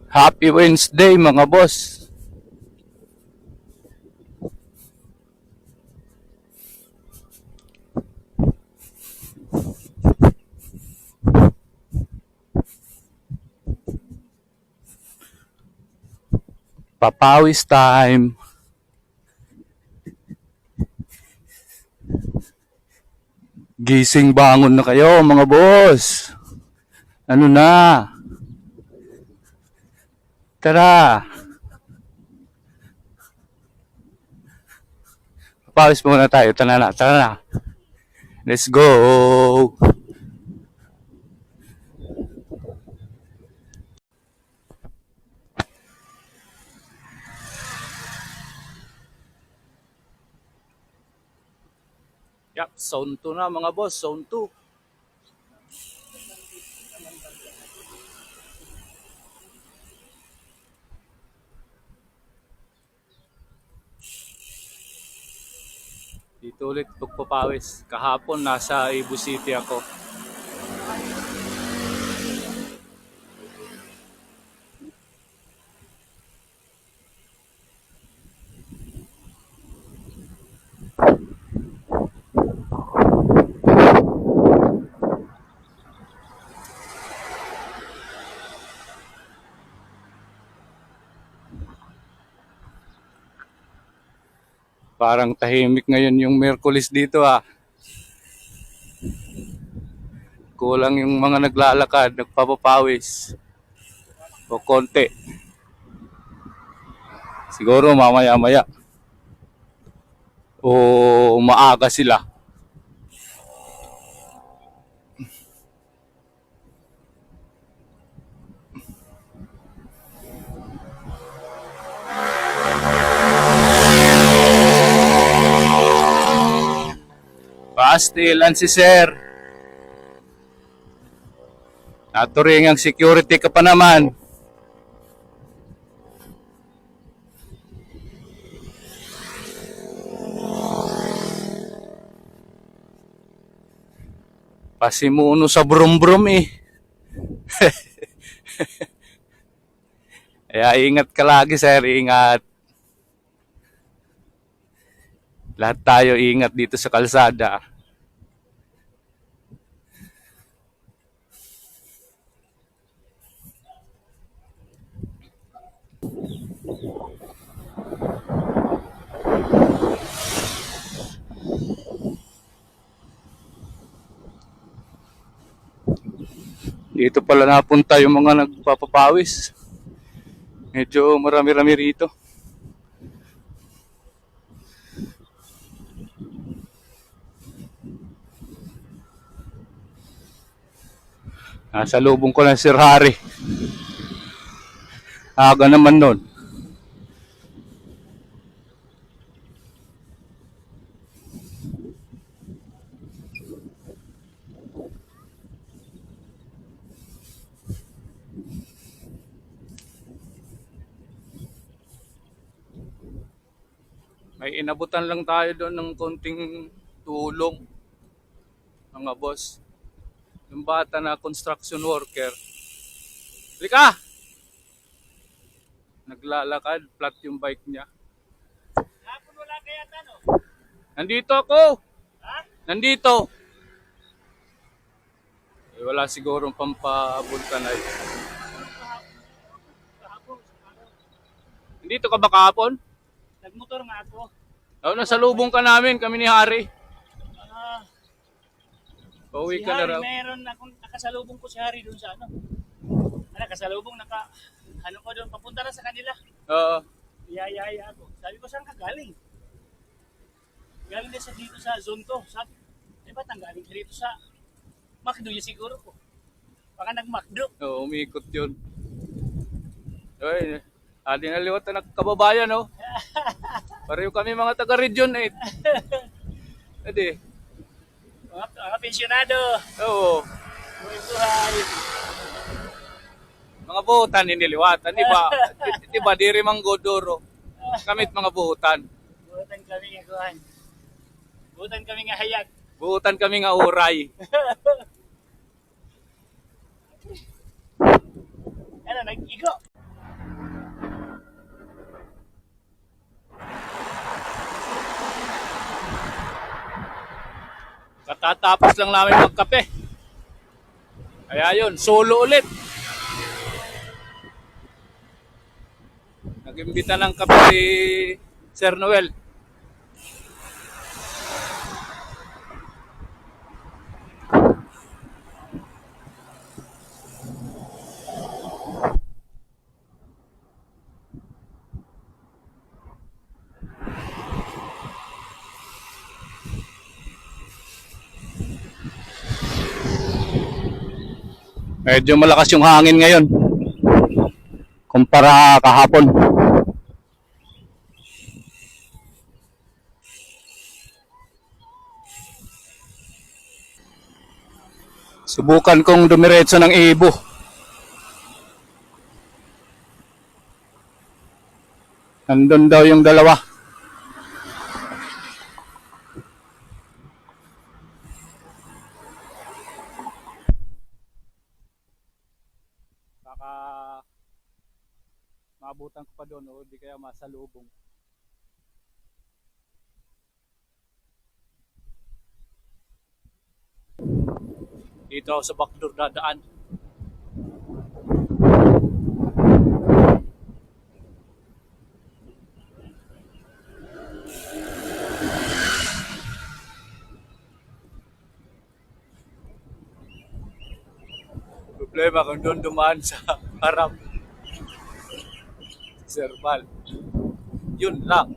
Happy Wednesday mga boss. Papawis time. Gising bangon na kayo mga boss. Ano na? Tara. Papawis muna tayo. Tara na, tara na. Let's go. Yup, zone 2 na mga boss, zone 2. Dito ulit pagpapawis. Kahapon nasa Cebu City ako. Parang tahimik ngayon yung Miyerkules dito ah. Kulang yung mga naglalakad, nagpapapawis. O konti. Siguro mamaya-maya. O maaga sila. Pastilan si sir. Naturing ang security ka pa naman. Pasimuno sa brum-brum eh. Kaya ingat ka lagi sir, ingat. Lahat tayo ingat dito sa kalsada. Dito pala napunta yung mga nagpapapawis. Medyo marami-rami rito. Nasa lubong ko ng Sir Harry. Aga naman nun. May inabutan lang tayo doon ng konting tulong, mga boss. Yung bata na construction worker. Lika! Naglalakad, flat yung bike niya. Hapon wala kaya no? Nandito ako! Ha? Nandito! Eh, wala sigurong pampabulkanay. Kahapon. Nandito ka ba kahapon? Nagmotor nga ako. Oo, nasa lubong ka namin, kami ni Harry. Ah, Pauwi si ka na Harry, raw. meron akong nakasalubong ko si Harry doon sa ano. Nakasalubong, ano ko doon, papunta na sa kanila. Oo. Iyaya ako. Sabi ko, saan ka galing? Galing din sa dito sa zone to. Sabi, ba't ang galing ka dito sa McDo yun siguro ko. Baka nag-McDo. Oo, umikot yun. Ay, adi na liwat na kababayan, no? Pareho kami mga taga-region 8. Adi. Mga pensyonado. Oo. Buhay-buhay. Mga buhutan, hindi liwatan. Di ba, diri mang godoro. Kamit mga buhutan. Buhutan kami nga kuhan. Buhutan kami nga hayag. Buhutan kami nga uray. Ano, nag-igo. Katatapos lang namin magkape. Kaya yun, solo ulit. Nag-imbita ng kape si Sir Noel. Medyo malakas yung hangin ngayon kumpara kahapon. Subukan kong dumiretso ng Ibo. Nandun daw yung dalawa. Baka maabutan ko pa doon o di kaya masalubong. Dito ako sa backdoor dadaan. Problema kung doon dumaan sa harap. Serbal. Yun lang.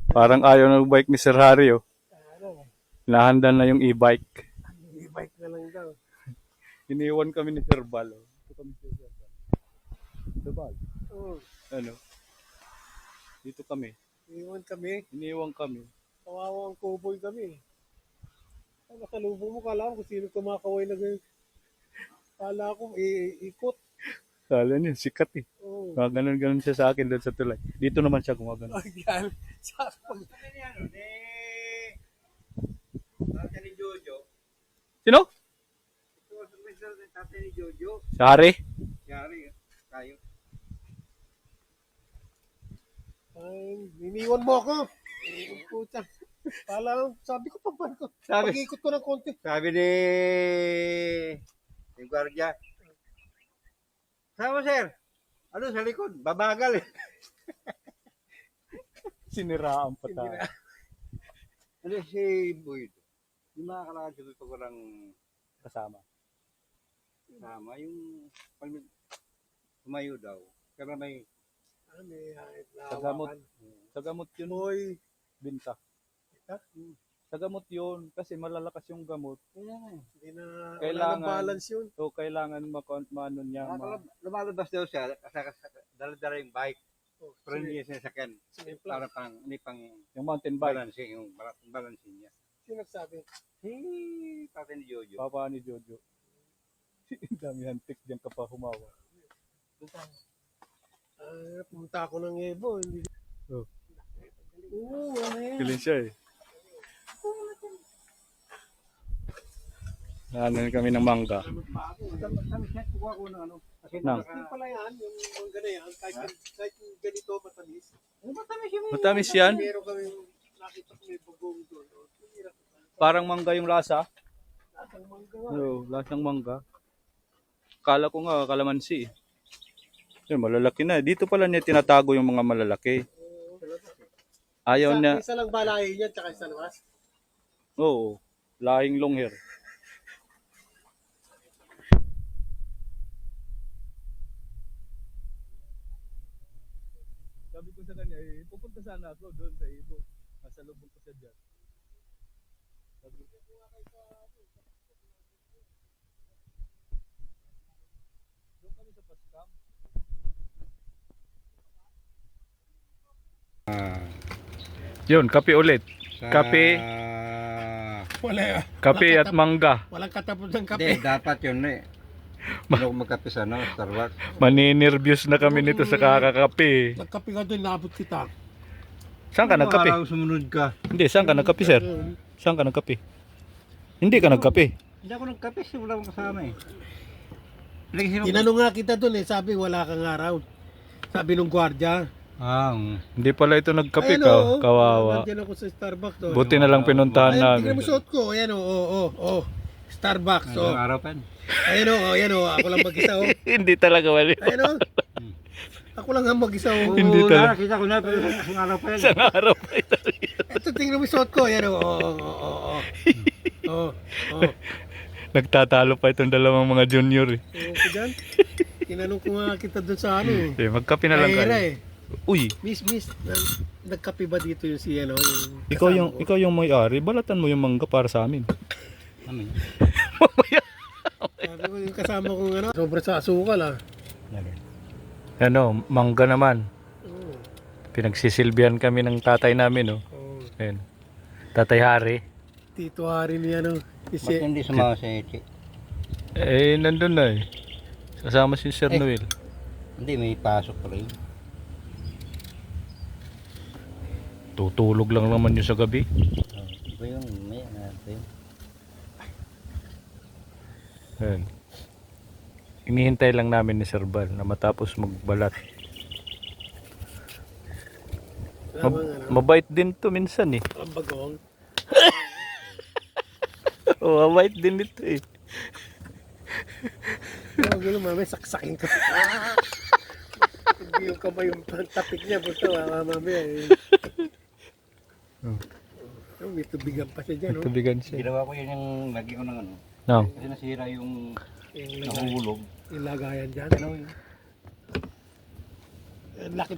Parang ayaw na bike ni Sir Harry, oh. Ano, Nahandan na yung e-bike. e-bike na lang daw. Iniwan kami ni Sir Bal, oh. Dito kami si Sir Bal. Sir Bal, Oo, ano? Dito kami. iwan kami. Iniwan kami. Kawawang cowboy kami. Ang nakalubong mo, kala ko kung sino kumakaway na ganyan. Kala ko, ikot. Kala niya, sikat eh. Oo. Mga ganun-ganun siya sa akin doon sa tulay. Dito naman siya gumagano. Ay, yan. Sakpag. Tatay ni Jojo. Sino? Ito ang mesal ng tatay ni Jojo. Si Harry? Yari, tayo. Ay, iniwan mo ako. Puta. Kala, sabi ko ko. Sabi- Pag-ikot ko ng konti. Sabi ni yung gwardiya. Sama sir. Ano sa likod? Babagal eh. Siniraan pa tayo. Ano si Boyd? Yung makakalakad sa ko ng Kasama. sama. Yung pag tumayo daw. Pero may Ano, Sa gamot. Sa gamot yun, Boy. binta. Ha? Sa gamot yun, kasi malalakas yung gamot. Hindi na, wala Kailangan. nang balance yun. So, kailangan maano niya. lumalabas daw siya. Dala-dala yung bike. Oh, Pero hindi niya sinasakyan. Sinimpla. Para pang, hindi pang Yung mountain bike. balancing. Yung balancing niya. Sino nagsabi? Si tatay ni Jojo. Papa ni Jojo. Dami hantik diyan ka pa humawa. Pumunta ako ng Ebo. Hindi. Oh. Oo, ano yan? Galing siya eh. Nahanan kami ng mangga. Kami siya, kukuha ko ng ano. Kasi Nang. Hindi pala yan, yung mangga na yan. Kahit yung ganito matamis. matamis yung Matamis yan. Meron kami nakita ko may bagong doon. Hirap. Parang mangga yung lasa. Lasang mangga nga. Oo, lasang mangga. Kala ko nga kalamansi eh. Yun, malalaki na. Dito pala niya tinatago yung mga malalaki. Ayaw niya. Isa lang balahin yan, tsaka isa namas. Oo. Lahing long hair. Sabi ko sa kanya, eh, pupunta sana ako doon sa Ibo. Nasa lubong ko siya dyan. Sabi ko, doon kami sa Pascam. Yun, kape ulit. Kape. Wala. Kape at mangga. Walang katapos ng Hindi, dapat yun eh. Ano magkape sa Starbucks? Maninervyos na kami nito sa kakakape. Nagkape ka doon, naabot kita. Saan ka nagkape? Araw sumunod ka. Hindi, saan ka nagkape, sir? Saan ka nagkape? Hindi ka nagkape. Hindi ako nagkape, wala akong kasama eh. Lagi Tinanong nga kita doon eh, sabi wala kang araw. Sabi nung gwardiya. Hindi pala ito nagkape ka, kawawa. Nandiyan ako sa Starbucks doon. Buti na lang pinuntahan Ayan, namin. tingnan mo suot ko. Ayan o, Starbucks o. Ang araw pa yun. Ayan o, ako lang mag-isa o. Hindi talaga mali. Ayan o. Ako lang ang mag-isa o. Hindi talaga. Nakita ko na, pero ang araw pa yun. Isang araw pa ito. Ito, tingnan mo suot ko. Ayan o. Nagtatalo pa itong dalawang mga junior eh. Oo ko dyan. Tinanong ko nga kita doon sa ano eh. Magkape na lang Kahira kayo. eh. Uy, Miss, nagkape ba dito yung si ano? ikaw yung may-ari, balatan mo yung mangga para sa amin. Amin. Sabi ko yung kasama kong ano, sobra sa asukal ah. Ano, mangga naman. Oo. Pinagsisilbihan kami ng tatay namin, oh. Oo. Ayan. Tatay Hari. Tito Hari ni ano. Ba't hindi sumama sa Eche? Nandun na eh. Kasama si Sir Noel. Hindi, may pasok pa rin. Tutulog lang naman yun sa gabi. Iba yung may ito yun. Ayan. Inihintay lang namin ni Sir Bal na matapos magbalat. Mabait din to minsan eh. Ang bagong. Mabait din ito eh. Huwag yun, mamay, saksakin ka. Hindi yung kamay yung tapik niya. Basta mamay eh. May tubigan pa siya dyan. Tubigan siya. Ginawa ko yun yung lagi ko ng ano. No. Kasi nasira yung Yung nahulog. lagayan dyan. Ano yun? Laki